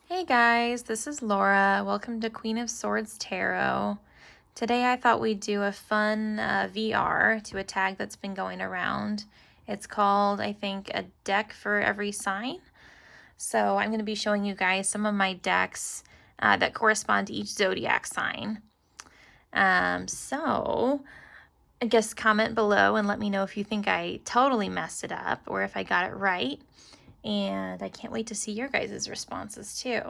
Hey guys, this is Laura. Welcome to Queen of Swords Tarot. Today I thought we'd do a fun VR to a tag that's been going around. It's called, I think, a deck for every sign. So I'm going to be showing you guys some of my decks that correspond to each zodiac sign. So I guess comment below and let me know if you think I totally messed it up or if I got it right. And I can't wait to see your guys' responses too.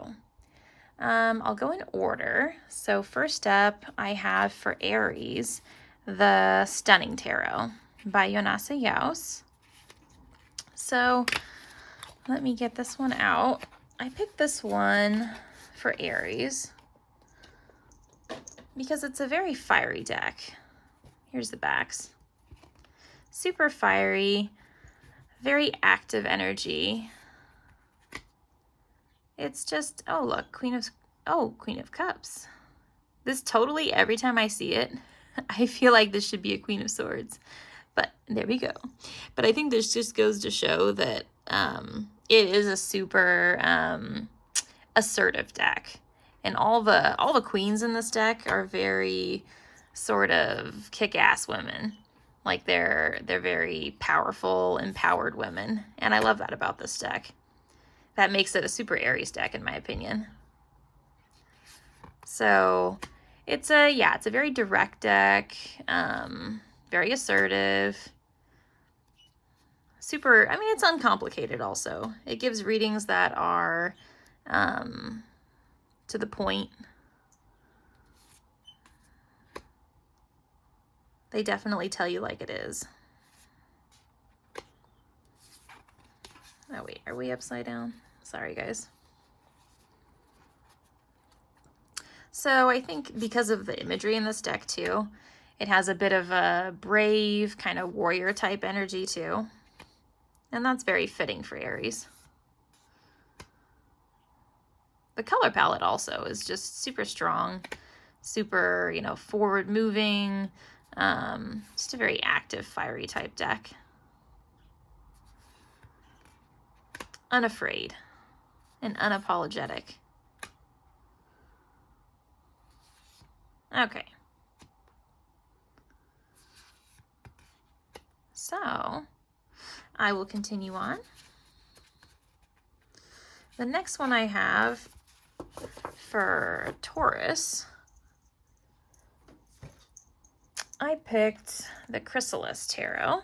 I'll go in order. So first up, I have for Aries, the Stunning Tarot by Yonasa Yaus. So let me get this one out. I picked this one for Aries because it's a very fiery deck. Here's the backs. Super fiery, very active energy. It's just, oh look, Queen of Cups. This totally, every time I see it, I feel like this should be a Queen of Swords. But there we go. But I think this just goes to show that it is a super assertive deck. And all the queens in this deck are very sort of kick-ass women. Like they're very powerful, empowered women. And I love that about this deck. That makes it a super Aries deck, in my opinion. So it's a very direct deck, very assertive, super, I mean, it's uncomplicated also. It gives readings that are to the point. They definitely tell you like it is. Oh wait, are we upside down? Sorry guys. So I think because of the imagery in this deck too, it has a bit of a brave kind of warrior type energy too. And that's very fitting for Aries. The color palette also is just super strong, super, forward moving, just a very active, fiery type deck. Unafraid and unapologetic. Okay. So I will continue on. The next one I have for Taurus, I picked the Chrysalis Tarot.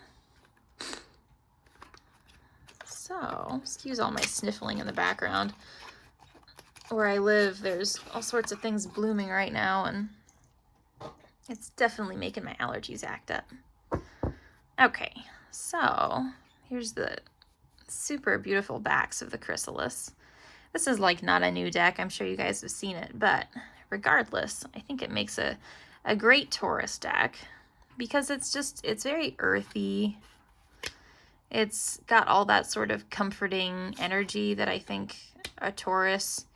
So, excuse all my sniffling in the background. Where I live, there's all sorts of things blooming right now, and it's definitely making my allergies act up. Okay, so here's the super beautiful backs of the Chrysalis. This is like not a new deck. I'm sure you guys have seen it, but regardless, I think it makes a great Taurus deck because it's very earthy. It's got all that sort of comforting energy that I think a Taurus,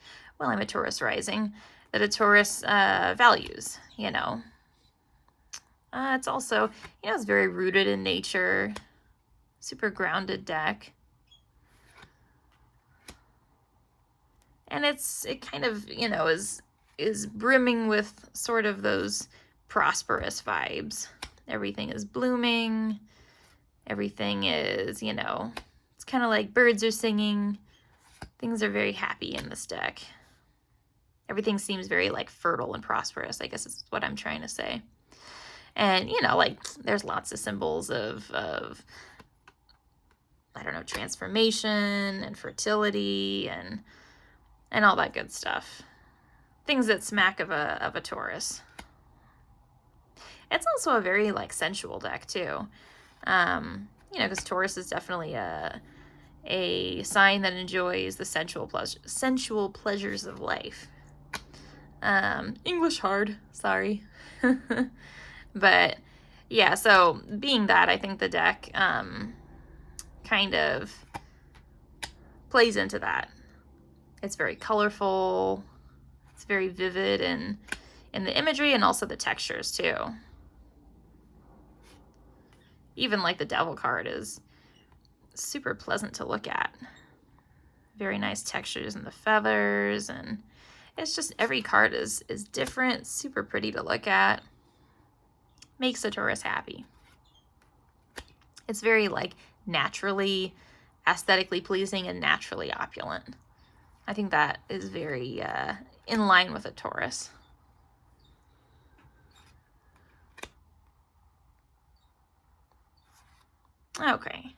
well, I'm a Taurus rising, that a Taurus values, It's also, it's very rooted in nature, super grounded deck. And it kind of, is brimming with sort of those prosperous vibes. Everything is blooming. Everything is, it's kind of like birds are singing. Things are very happy in this deck. Everything seems very like fertile and prosperous, I guess is what I'm trying to say. And, like there's lots of symbols of I don't know, transformation and fertility and all that good stuff. Things that smack of a Taurus. It's also a very like sensual deck too. Because Taurus is definitely a sign that enjoys the sensual pleasures of life. English hard, sorry. But yeah, so being that, I think the deck kind of plays into that. It's very colorful. It's very vivid in the imagery and also the textures too. Even like the Devil card is super pleasant to look at. Very nice textures in the feathers, and it's just every card is different, super pretty to look at. Makes a Taurus happy. It's very like naturally, aesthetically pleasing and naturally opulent. I think that is very in line with a Taurus. Okay.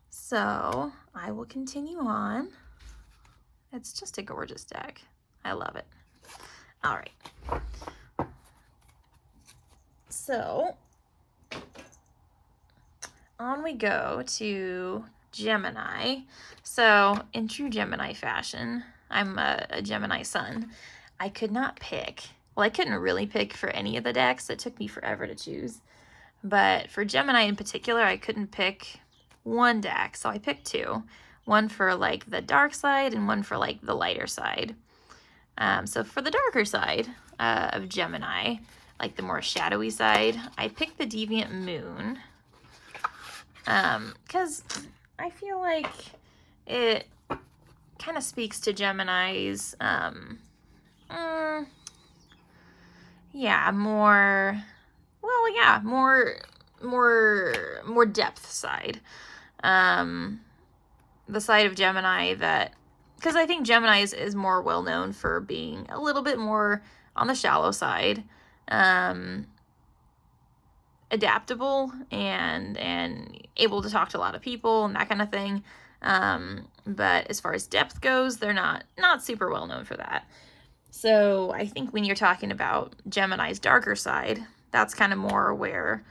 So I will continue on. It's just a gorgeous deck. I love it. All right. So on we go to Gemini. So in true Gemini fashion, I'm a Gemini sun. I could not pick. Well, I couldn't really pick for any of the decks. It took me forever to choose. But for Gemini in particular, I couldn't pick one deck. So I picked two. One for like the dark side and one for like the lighter side. So for the darker side of Gemini, like the more shadowy side, I picked the Deviant Moon. Because I feel like it kind of speaks to Gemini's, yeah, more depth side. The side of Gemini that, because I think Gemini is more well known for being a little bit more on the shallow side, adaptable and able to talk to a lot of people and that kind of thing. But as far as depth goes, they're not super well known for that. So I think when you're talking about Gemini's darker side, that's kind of more where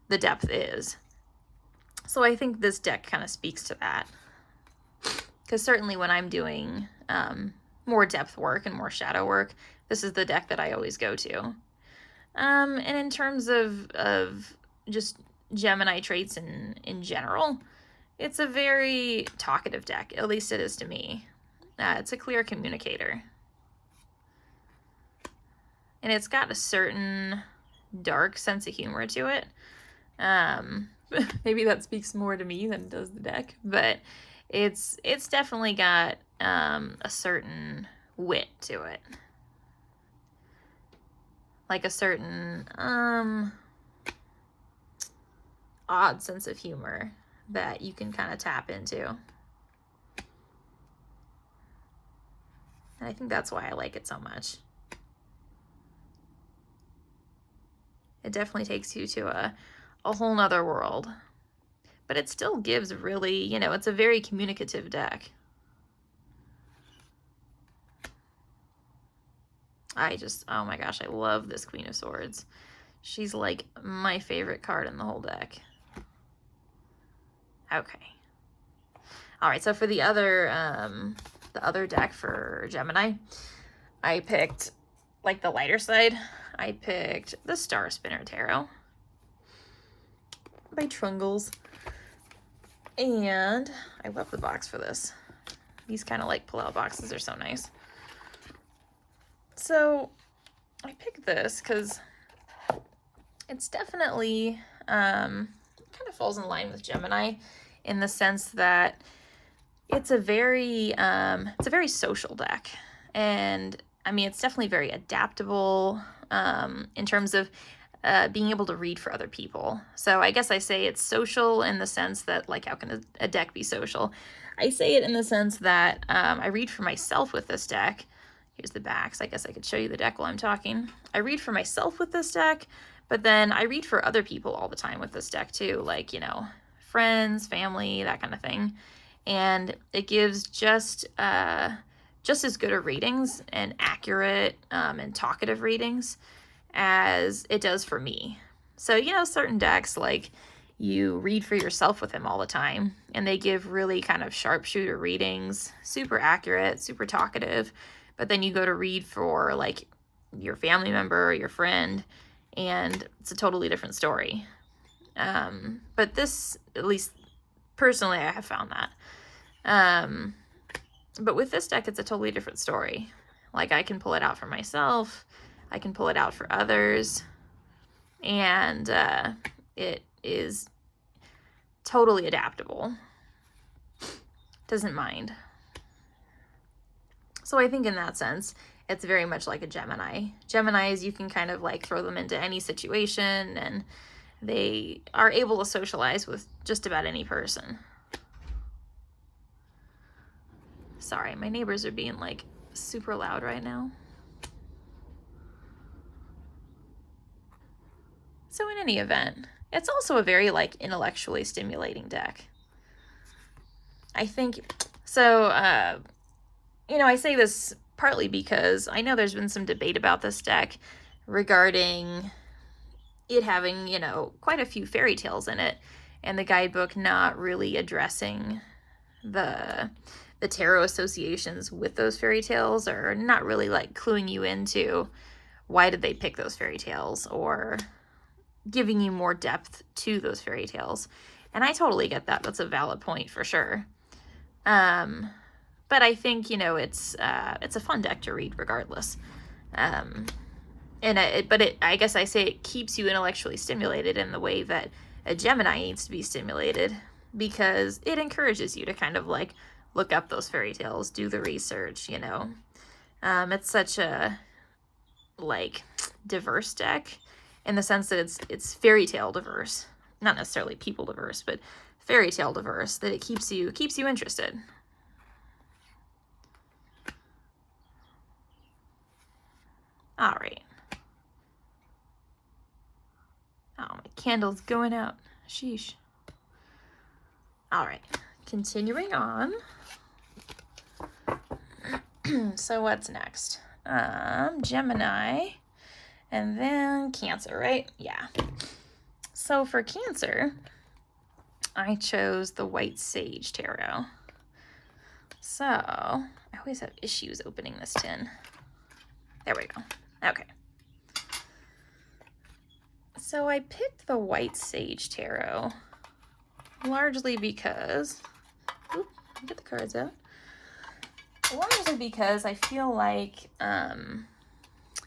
the depth is. So I think this deck kind of speaks to that. Because certainly when I'm doing more depth work and more shadow work, this is the deck that I always go to. And in terms of just Gemini traits in general, it's a very talkative deck. At least it is to me. It's a clear communicator. And it's got a certain dark sense of humor to it. Maybe that speaks more to me than it does the deck, but it's definitely got a certain wit to it. Like a certain odd sense of humor that you can kind of tap into. And I think that's why I like it so much. It definitely takes you to a whole nother world. But it still gives really, you know, it's a very communicative deck. Oh my gosh, I love this Queen of Swords. She's like my favorite card in the whole deck. Okay. All right, so for the other deck for Gemini, I picked like the lighter side. I picked the Star Spinner Tarot by Trungles. And I love the box for this. These kind of like pull-out boxes are so nice. So I picked this because it's definitely kind of falls in line with Gemini in the sense that it's a very social deck. And I mean, it's definitely very adaptable in terms of being able to read for other people. So I guess I say it's social in the sense that, like, how can a deck be social? I say it in the sense that I read for myself with this deck. Here's the back, so I guess I could show you the deck while I'm talking. I read for myself with this deck, but then I read for other people all the time with this deck too, like, you know, friends, family, that kind of thing. And it gives just as good of readings and accurate and talkative readings as it does for me. So, you know, certain decks, like, you read for yourself with them all the time, and they give really kind of sharpshooter readings, super accurate, super talkative, but then you go to read for, like, your family member or your friend, and it's a totally different story. But this, at least personally, I have found that. But with this deck, it's a totally different story. Like, I can pull it out for myself, I can pull it out for others, and it is totally adaptable. doesn't mind. So I think in that sense, it's very much like a Gemini. Geminis, you can kind of like throw them into any situation and they are able to socialize with just about any person. Sorry, my neighbors are being like super loud right now. So in any event, it's also a very like intellectually stimulating deck. I think, so, you know, I say this partly because I know there's been some debate about this deck regarding it having, you know, quite a few fairy tales in it, and the guidebook not really addressing the tarot associations with those fairy tales, or not really like cluing you into why did they pick those fairy tales, or giving you more depth to those fairy tales. And I totally get that. That's a valid point for sure. But I think, you know, it's a fun deck to read regardless. I guess I say it keeps you intellectually stimulated in the way that a Gemini needs to be stimulated, because it encourages you to kind of like look up those fairy tales, do the research, you know. It's such a like diverse deck in the sense that it's fairy tale diverse, not necessarily people diverse, but fairy tale diverse, that it keeps you interested. All right. Oh, my candle's going out. Sheesh. All right, continuing on. So what's next? Gemini, and then Cancer, right? Yeah. So for Cancer, I chose the White Sage Tarot. So I always have issues opening this tin. There we go. Okay. So I picked the White Sage Tarot largely because, get the cards out. Largely because I feel like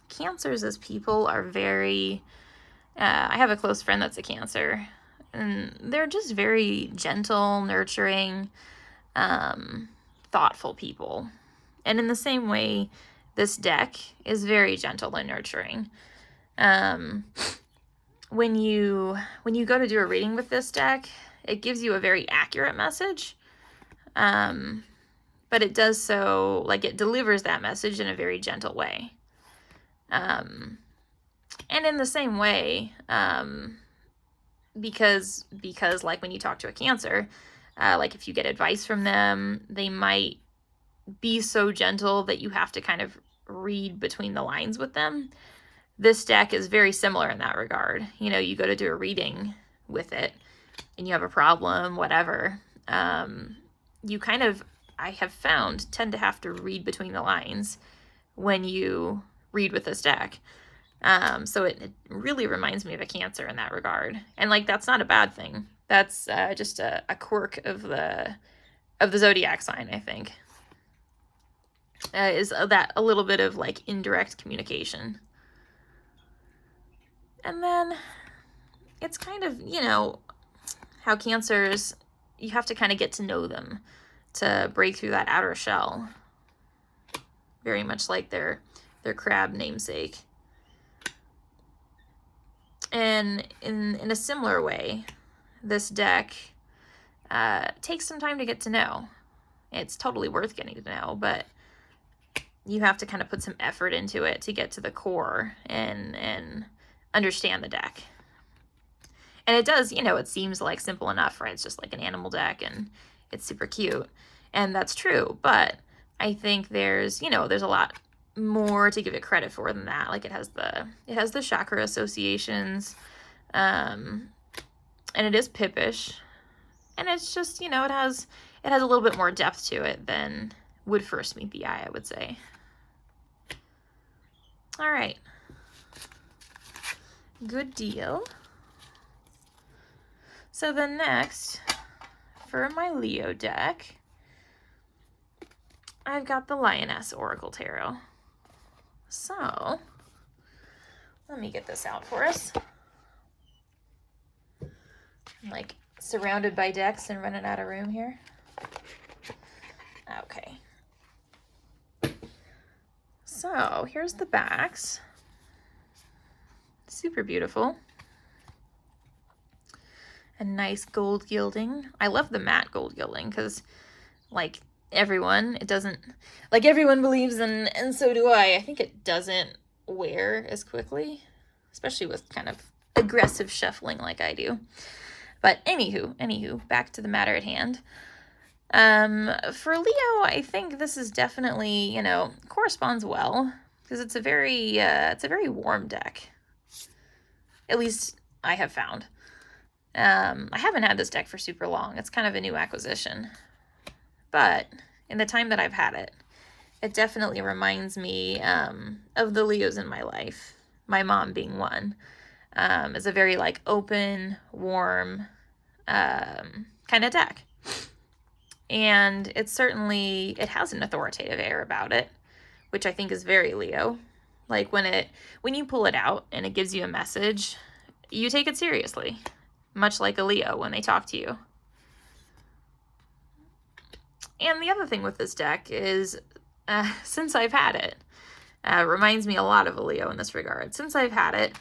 Cancers as people are very, I have a close friend that's a Cancer, and they're just very gentle, nurturing, thoughtful people. And in the same way, this deck is very gentle and nurturing. When you go to do a reading with this deck, it gives you a very accurate message. But it does so, like, it delivers that message in a very gentle way. And in the same way, because like when you talk to a Cancer, like if you get advice from them, they might be so gentle that you have to kind of read between the lines with them. This deck is very similar in that regard. You know, you go to do a reading with it and you have a problem, whatever. You kind of, I have found, tend to have to read between the lines when you read with this deck. So it really reminds me of a Cancer in that regard. And like, that's not a bad thing. That's just a quirk of the zodiac sign, I think. Is that a little bit of like indirect communication. And then it's kind of, you know, how Cancers, you have to kind of get to know them to break through that outer shell. Very much like their crab namesake. And in a similar way, this deck takes some time to get to know. It's totally worth getting to know, but you have to kind of put some effort into it to get to the core and understand the deck. And it does, you know, it seems like simple enough, right? It's just like an animal deck and it's super cute. And that's true, but I think there's, you know, there's a lot more to give it credit for than that. Like it has the chakra associations, and it is pippish, and it's just, you know, it has a little bit more depth to it than would first meet the eye, I would say. All right, good deal. So then next, for my Leo deck, I've got the Lioness Oracle Tarot. So, let me get this out for us. I'm like surrounded by decks and running out of room here. Okay. So here's the backs. Super beautiful. A nice gold gilding. I love the matte gold gilding because, like everyone, it doesn't, like everyone believes, and so do I think it doesn't wear as quickly, especially with kind of aggressive shuffling like I do. But anywho, back to the matter at hand. For Leo, I think this is definitely, you know, corresponds well because it's a very warm deck. At least I have found. I haven't had this deck for super long. It's kind of a new acquisition. But in the time that I've had it, it definitely reminds me of the Leos in my life, my mom being one. It's a very like open, warm kind of deck. And it has an authoritative air about it, which I think is very Leo. Like when you pull it out and it gives you a message, you take it seriously, much like a Leo when they talk to you. And the other thing with this deck is, since I've had it, reminds me a lot of a Leo in this regard. Since I've had it,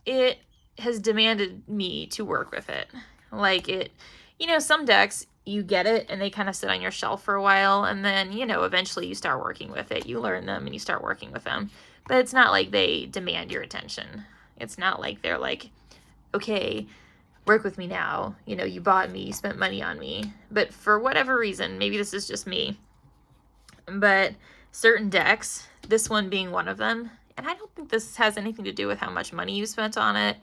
it has demanded me to work with it. Like it, you know, some decks, you get it and they kind of sit on your shelf for a while, and then, you know, eventually you start working with it. You learn them and you start working with them. But it's not like they demand your attention. It's not like they're like, okay, work with me now. You know, you bought me, you spent money on me. But for whatever reason, maybe this is just me, but certain decks, this one being one of them, and I don't think this has anything to do with how much money you spent on it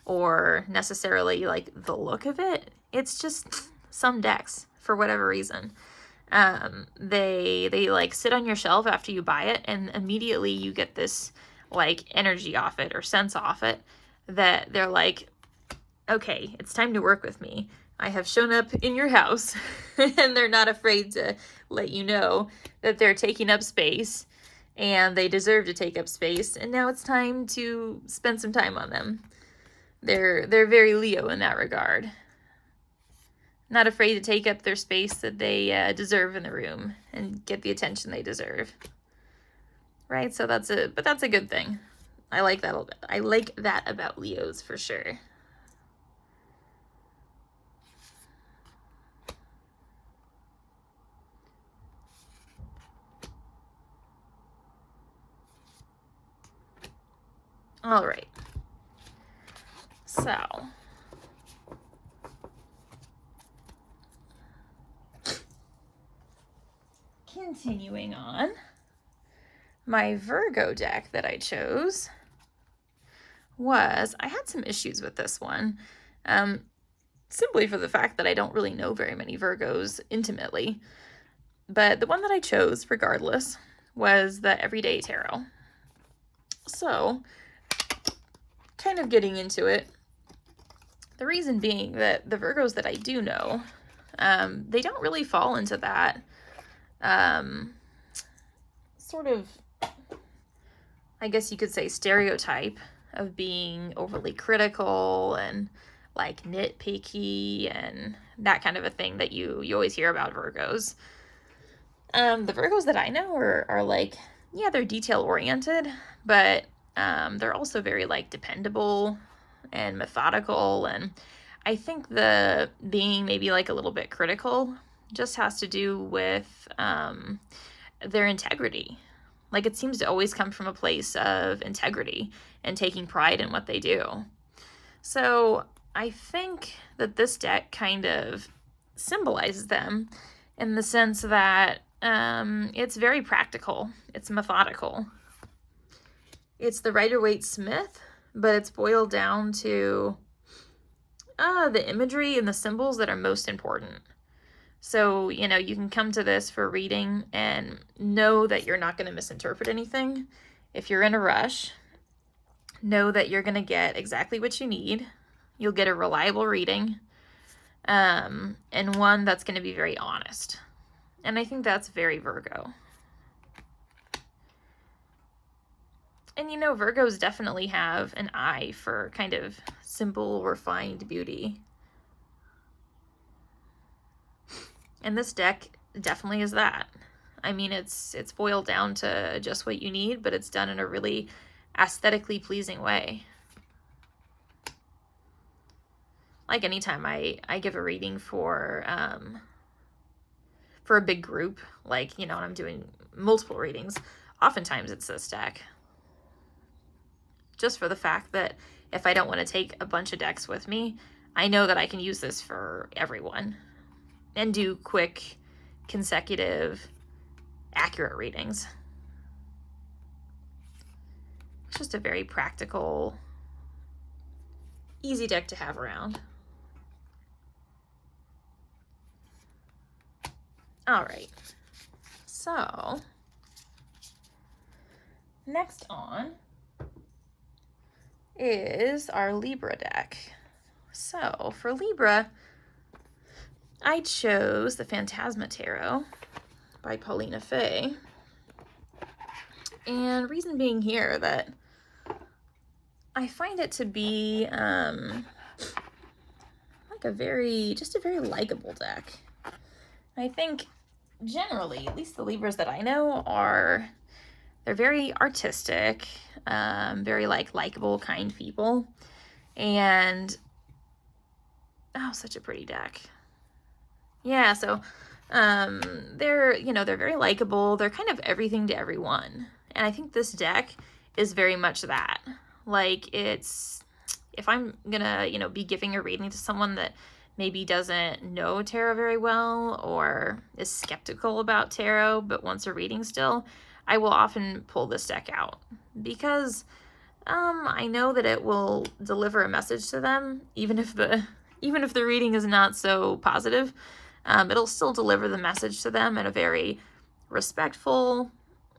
or necessarily like the look of it. It's just some decks, for whatever reason, they like sit on your shelf after you buy it, and immediately you get this like energy off it or sense off it that they're like, okay, it's time to work with me. I have shown up in your house and they're not afraid to let you know that they're taking up space and they deserve to take up space. And now it's time to spend some time on them. They're very Leo in that regard. Not afraid to take up their space that they deserve in the room and get the attention they deserve. Right? So that's a good thing. I like that a little bit. I like that about Leos for sure. All right. So, continuing on, my Virgo deck that I chose I had some issues with this one, simply for the fact that I don't really know very many Virgos intimately. But the one that I chose, regardless, was the Everyday Tarot. So, kind of getting into it, the reason being that the Virgos that I do know, they don't really fall into that sort of, I guess you could say, stereotype of being overly critical and like nitpicky and that kind of a thing that you always hear about Virgos. The Virgos that I know are like, yeah, they're detail oriented, but they're also very like dependable and methodical. And I think the being maybe like a little bit critical just has to do with their integrity. Like it seems to always come from a place of integrity and taking pride in what they do. So I think that this deck kind of symbolizes them in the sense that it's very practical. It's methodical. It's the Rider-Waite-Smith, but it's boiled down to the imagery and the symbols that are most important. So, you know, you can come to this for reading and know that you're not going to misinterpret anything. If you're in a rush, know that you're going to get exactly what you need. You'll get a reliable reading, and one that's going to be very honest. And I think that's very Virgo. And you know, Virgos definitely have an eye for kind of simple, refined beauty. And this deck definitely is that. I mean, it's boiled down to just what you need, but it's done in a really aesthetically pleasing way. Like anytime I give a reading for a big group, like, you know, when I'm doing multiple readings, oftentimes it's this deck. Just for the fact that if I don't want to take a bunch of decks with me, I know that I can use this for everyone and do quick, consecutive, accurate readings. It's just a very practical, easy deck to have around. All right, so next on is our Libra deck. So for Libra, I chose the Phantasma Tarot by Paulina Fay. And reason being here that I find it to be like a very likable deck. I think generally, at least the Libras that I know, they're very artistic, very likable, kind people. And oh, such a pretty deck. Yeah, so they're very likable. They're kind of everything to everyone. And I think this deck is very much that. Like, it's, if I'm gonna, be giving a reading to someone that maybe doesn't know tarot very well or is skeptical about tarot but wants a reading still, I will often pull this deck out because I know that it will deliver a message to them, even if the reading is not so positive. It'll still deliver the message to them in a very respectful,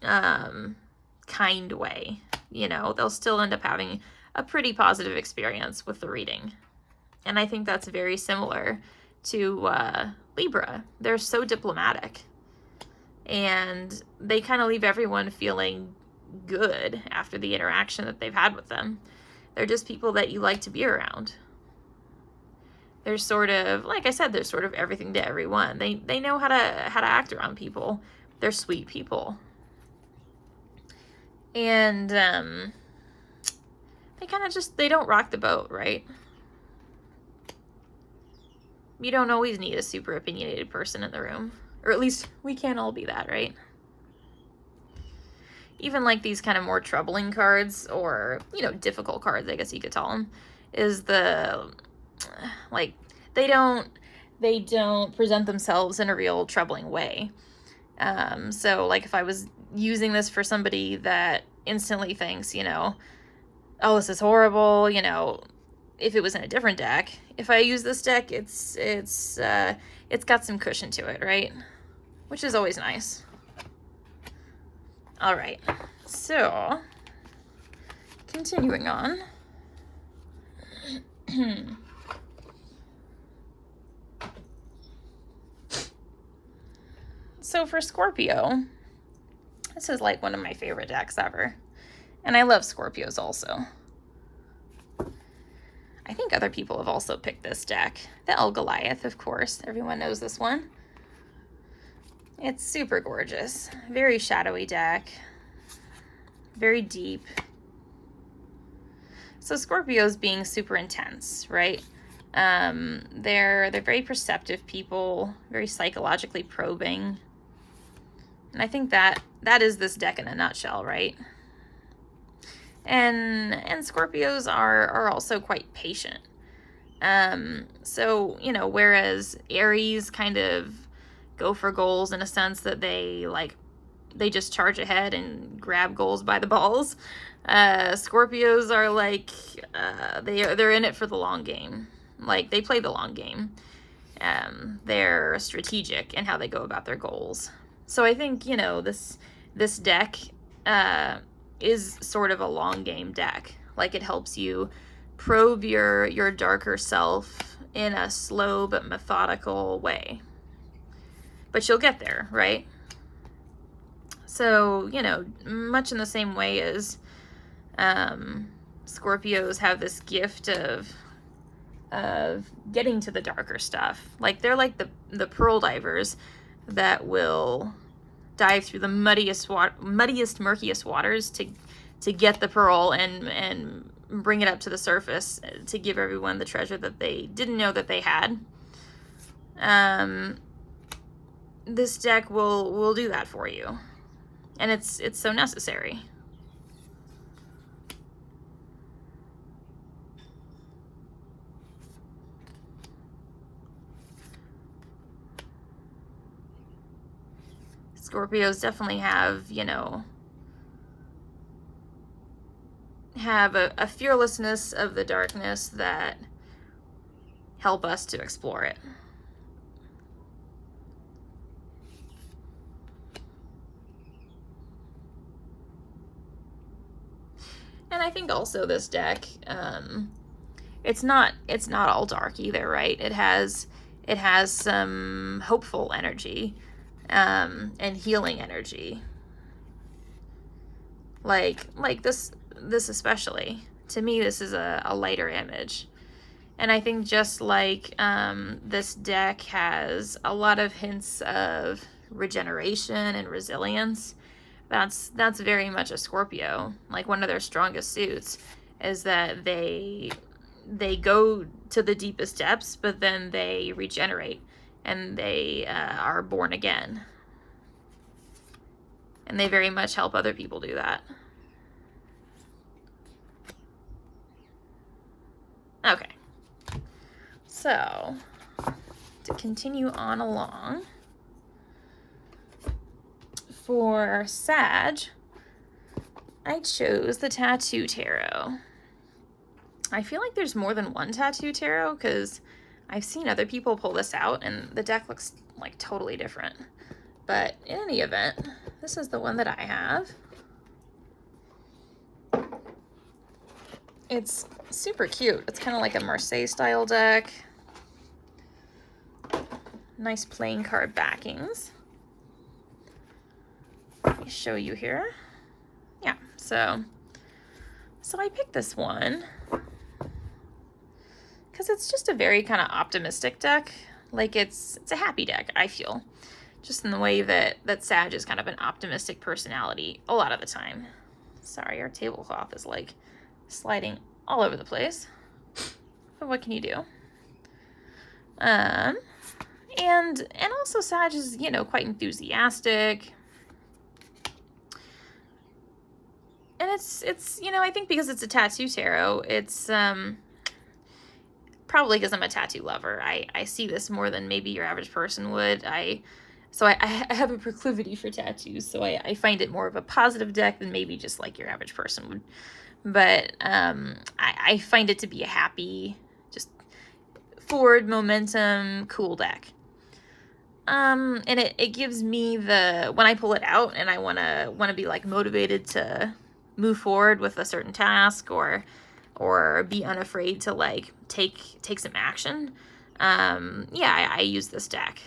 kind way. You know, they'll still end up having a pretty positive experience with the reading. And I think that's very similar to Libra. They're so diplomatic. And they kind of leave everyone feeling good after the interaction that they've had with them. They're just people that you like to be around. They're sort of, like I said, they're sort of everything to everyone. They know how to act around people. They're sweet people. And they kind of they don't rock the boat, right? You don't always need a super opinionated person in the room. Or at least we can't all be that, right? Even like these kind of more troubling cards, or, difficult cards, I guess you could call them, is the, like, they don't present themselves in a real troubling way. So, like, if I was using this for somebody that instantly thinks, oh, this is horrible, if it was in a different deck, if I use this deck, it's got some cushion to it, right? Which is always nice. All right, so continuing on. So for Scorpio, this is like one of my favorite decks ever. And I love Scorpios also. I think other people have also picked this deck. The El Goliath, of course. Everyone knows this one. It's super gorgeous. Very shadowy deck. Very deep. So Scorpios being super intense, right? They're very perceptive people, very psychologically probing. And I think that is this deck in a nutshell, right? And Scorpios are also quite patient. So, whereas Aries kind of go for goals in a sense that they just charge ahead and grab goals by the balls. Scorpios are like, they're in it for the long game. Like, they play the long game. They're strategic in how they go about their goals. So I think, this deck is sort of a long game deck. Like, it helps you probe your darker self in a slow but methodical way. But you'll get there, right? So, much in the same way as Scorpios have this gift of getting to the darker stuff. Like, they're like the pearl divers that will dive through the muddiest, murkiest waters to get the pearl and bring it up to the surface to give everyone the treasure that they didn't know that they had. This deck will do that for you, and it's so necessary. Scorpios definitely have, you know, have a fearlessness of the darkness that help us to explore it. And I think also this deck, it's not all dark either, right? It has some hopeful energy, and healing energy. Like this especially. To me, this is a lighter image. And I think just like this deck has a lot of hints of regeneration and resilience, that's very much a Scorpio. Like one of their strongest suits is that they go to the deepest depths, but then they regenerate and they are born again. And they very much help other people do that. Okay. So, to continue on along, for Sag, I chose the Tattoo Tarot. I feel like there's more than one Tattoo Tarot because I've seen other people pull this out and the deck looks like totally different. But in any event, this is the one that I have. It's super cute. It's kind of like a Marseille style deck. Nice playing card backings. Let me show you here. Yeah, so I picked this one because it's just a very kind of optimistic deck. Like it's a happy deck, I feel. Just in the way that Sag is kind of an optimistic personality a lot of the time. Sorry, our tablecloth is like sliding all over the place. But what can you do? And also Sag is, you know, quite enthusiastic. And it's you know, I think because it's a tattoo tarot, it's probably because I'm a tattoo lover. I see this more than maybe your average person would. So I have a proclivity for tattoos, so I find it more of a positive deck than maybe just like your average person would. But I find it to be a happy, just forward momentum, cool deck. And it gives me when I pull it out and I wanna be like motivated to move forward with a certain task or be unafraid to like take some action. Yeah, I use this deck.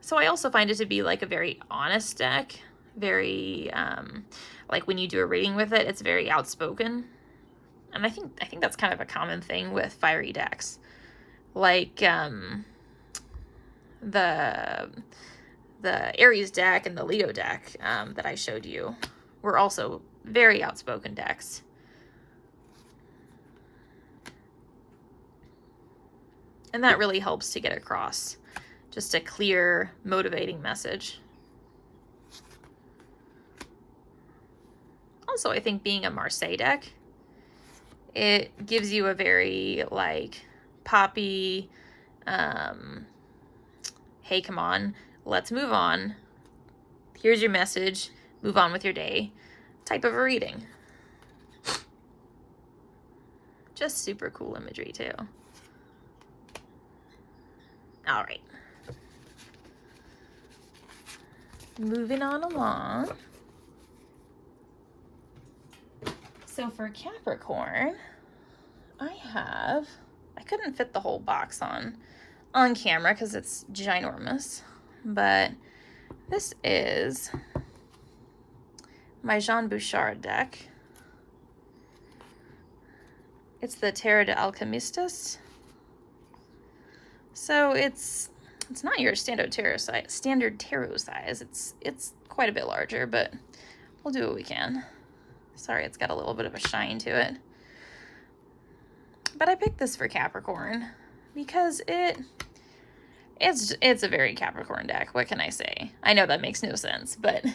So I also find it to be like a very honest deck, very like when you do a reading with it, it's very outspoken. And I think that's kind of a common thing with fiery decks. Like the Aries deck and the Leo deck that I showed you were also very outspoken decks. And that really helps to get across just a clear, motivating message. Also, I think being a Marseille deck, it gives you a very like poppy, hey, come on, let's move on. Here's your message, move on with your day type of a reading. Just super cool imagery too. All right. Moving on along. So for Capricorn, I couldn't fit the whole box on camera because it's ginormous, but this is my Jean Bouchard deck. It's the Tarot de Alchemistas. So it's not your standard tarot size. It's quite a bit larger, but we'll do what we can. Sorry, it's got a little bit of a shine to it. But I picked this for Capricorn because it's a very Capricorn deck. What can I say? I know that makes no sense, but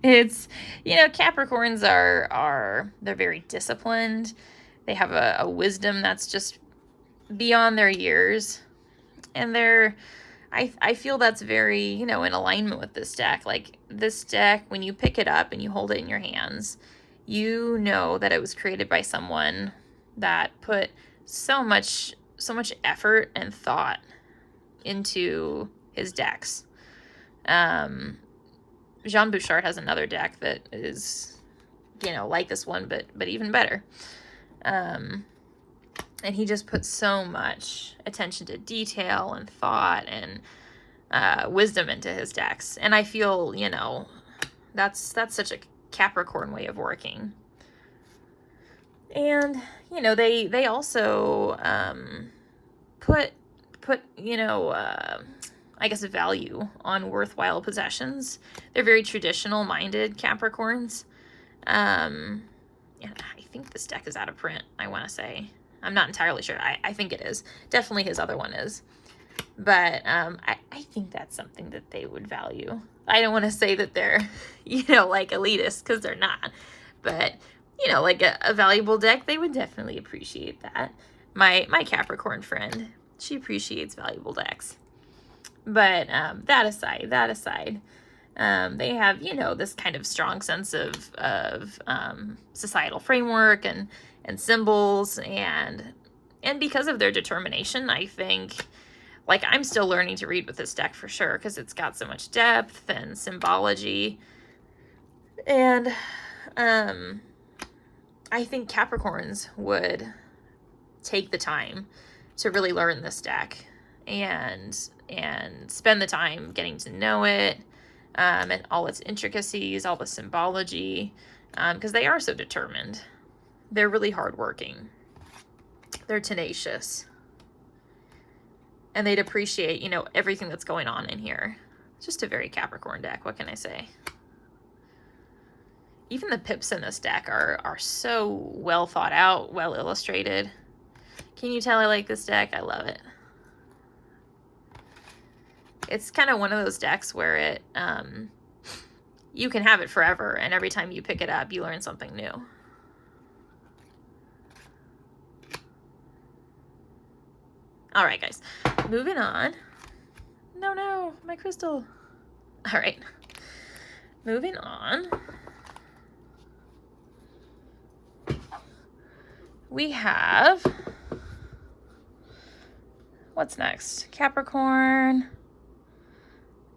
it's, Capricorns they're very disciplined. They have a wisdom that's just beyond their years. And I feel that's very, in alignment with this deck. Like, this deck, when you pick it up and you hold it in your hands, you know that it was created by someone that put so much effort and thought into his decks. Jean Bouchard has another deck that is, like this one, but even better. And he just puts so much attention to detail and thought and wisdom into his decks. And I feel, that's such a Capricorn way of working. And, they also put I guess value on worthwhile possessions. They're very traditional-minded Capricorns. And I think this deck is out of print, I want to say. I'm not entirely sure. I think it is. Definitely his other one is. But I think that's something that they would value. I don't want to say that they're, like elitist, because they're not. But, like a valuable deck, they would definitely appreciate that. My Capricorn friend, she appreciates valuable decks. But that aside, they have, this kind of strong sense of societal framework and symbols, and because of their determination, I think, like, I'm still learning to read with this deck for sure, because it's got so much depth and symbology. And I think Capricorns would take the time to really learn this deck and spend the time getting to know it, and all its intricacies, all the symbology, because they are so determined. They're really hardworking. They're tenacious. And they'd appreciate, everything that's going on in here. It's just a very Capricorn deck. What can I say? Even the pips in this deck are so well thought out, well illustrated. Can you tell I like this deck? I love it. It's kind of one of those decks where you can have it forever, and every time you pick it up, you learn something new. All right, guys, moving on. No, my crystal. All right, moving on. We have, what's next? Capricorn,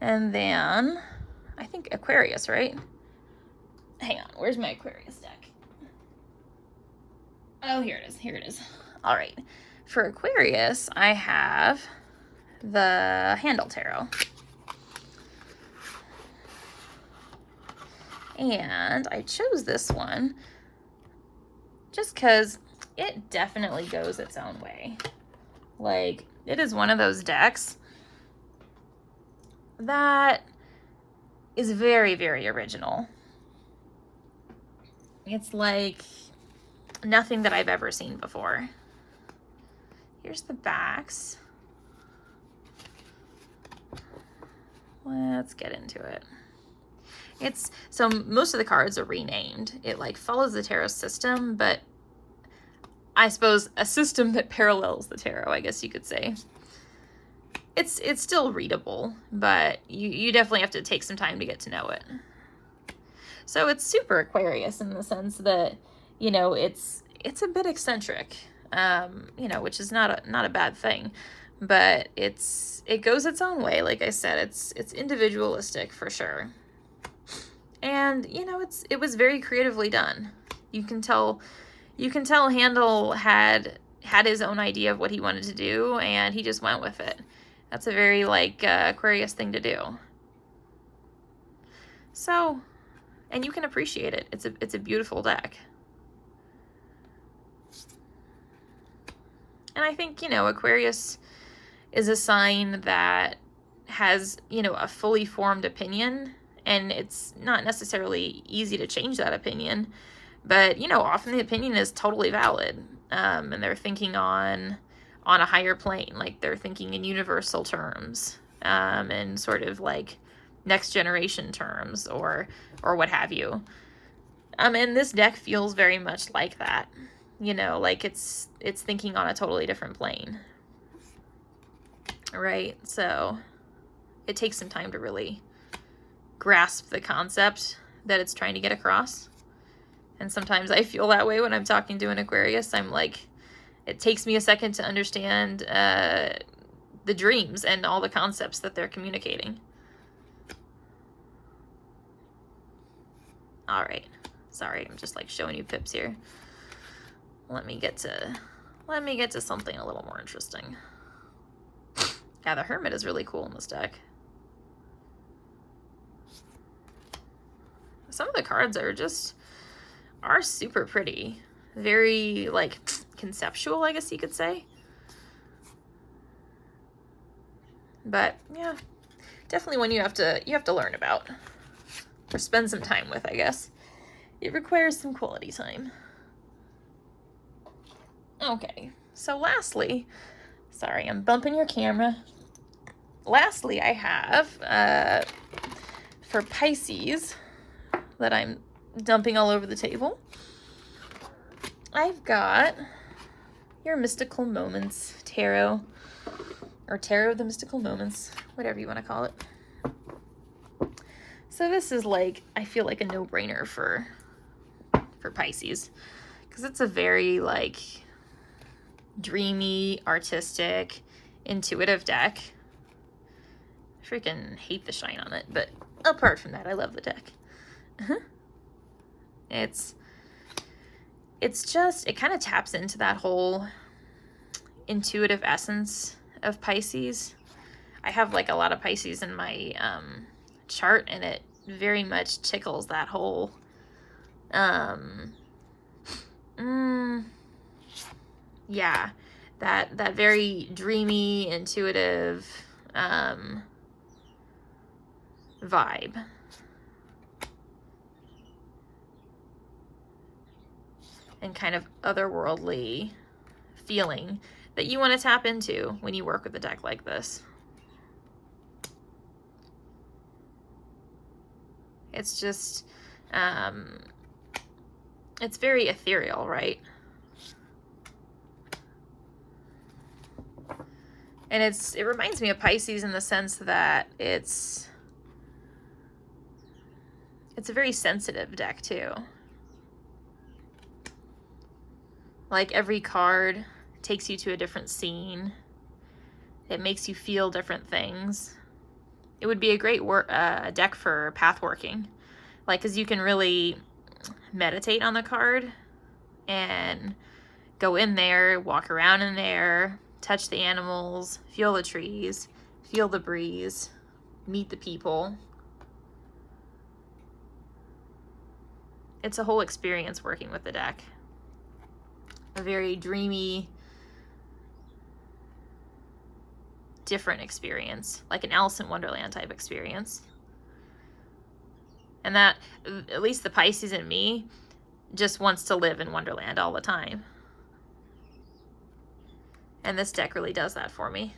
and then I think Aquarius, right? Hang on, where's my Aquarius deck? Oh, here it is. All right. For Aquarius, I have the Handle Tarot. And I chose this one just because it definitely goes its own way. Like, it is one of those decks that is very, very original. It's like nothing that I've ever seen before. Here's the backs. Let's get into it. So most of the cards are renamed. It like follows the tarot system, but I suppose a system that parallels the tarot, I guess you could say. It's still readable, but you definitely have to take some time to get to know it. So it's super Aquarius in the sense that, it's a bit eccentric, which is not a bad thing, but it goes its own way. Like I said, it's individualistic for sure. And, it was very creatively done. You can tell Handel had his own idea of what he wanted to do, and he just went with it. That's a very, Aquarius thing to do. So, and you can appreciate it. It's a beautiful deck. And I think, Aquarius, is a sign that has, you know, a fully formed opinion, and it's not necessarily easy to change that opinion, but, you know, often the opinion is totally valid, and they're thinking on a higher plane, like they're thinking in universal terms, and sort of like next generation terms, or what have you. And this deck feels very much like that, you know, like it's thinking on a totally different plane, right? So it takes some time to really grasp the concept that it's trying to get across. And sometimes I feel that way when I'm talking to an Aquarius. I'm like, it takes me a second to understand the dreams and all the concepts that they're communicating. All right. Sorry, I'm just like showing you pips here. Let me get to something a little more interesting. Yeah, the Hermit is really cool in this deck. Some of the cards are super pretty. Very, like, conceptual, I guess you could say. But, yeah, definitely one you have to learn about. Or spend some time with, I guess. It requires some quality time. Okay, so lastly, sorry, I'm bumping your camera. Lastly, I have, for Pisces, that I'm dumping all over the table, I've got your Mystical Moments Tarot, or Tarot of the Mystical Moments, whatever you want to call it. So this is like, I feel like a no-brainer for Pisces, because it's a very like dreamy, artistic, intuitive deck. I freaking hate the shine on it, but apart from that, I love the deck. It's just, it kind of taps into that whole intuitive essence of Pisces. I have like a lot of Pisces in my chart, and it very much tickles that whole yeah, that very dreamy, intuitive vibe. And kind of otherworldly feeling that you want to tap into when you work with a deck like this. It's just, it's very ethereal, right? And it reminds me of Pisces in the sense that it's a very sensitive deck too. Like every card takes you to a different scene. It makes you feel different things. It would be a great deck for path working. Like, because you can really meditate on the card and go in there, walk around in there, touch the animals, feel the trees, feel the breeze, meet the people. It's a whole experience working with the deck. A very dreamy, different experience, like an Alice in Wonderland type experience. And that, at least the Pisces in me, just wants to live in Wonderland all the time. And this deck really does that for me.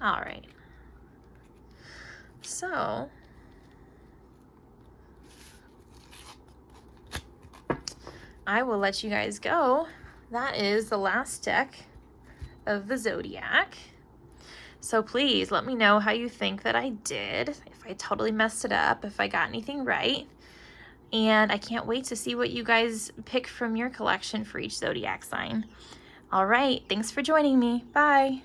All right. So, I will let you guys go. That is the last deck of the Zodiac. So please let me know how you think that I did, if I totally messed it up, if I got anything right. And I can't wait to see what you guys pick from your collection for each Zodiac sign. All right, thanks for joining me. Bye.